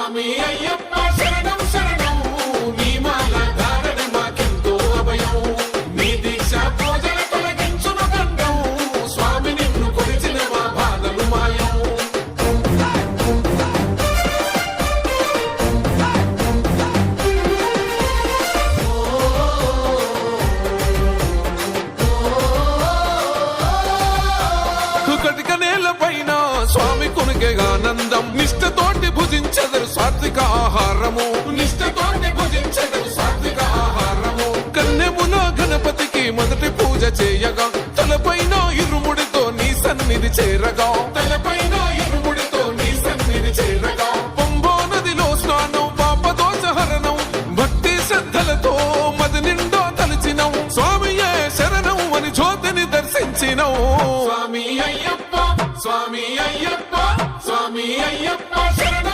స్వామి అయ్యప్ప శరణం శరణం నీ మాల ధారణ మాకెంతో అభయం నీ దీక్ష పూజల తొలగించును గండం స్వామి నిన్ను కొలిచిన మా బాధలు మాయం కటిక నేల పైన స్వామి కొనుకేగానందం నిష్ఠతోటి భుజించెదరు సాత్విక ఆహారము నిష్ఠతోటి భుజించెదరు సాత్విక ఆహారము కన్నెమున గణపతికి మొదటి పూజ చేయగా తలపైన ఇరుముడితో నీ సన్నిధి చేరగా తలపైన ఇరుముడితో నీ సన్నిధి చేరగా పంబో నదిలో స్నానం పాపదోషహరణం భక్తి శ్రద్ధలతో మది నిండా తలచినం స్వామియే శరణం అని జ్యోతిని దర్శించినం స్వామి అయ్యప్ప స్వామి అయ్యప్ప స్వామి అయ్యప్ప శరణం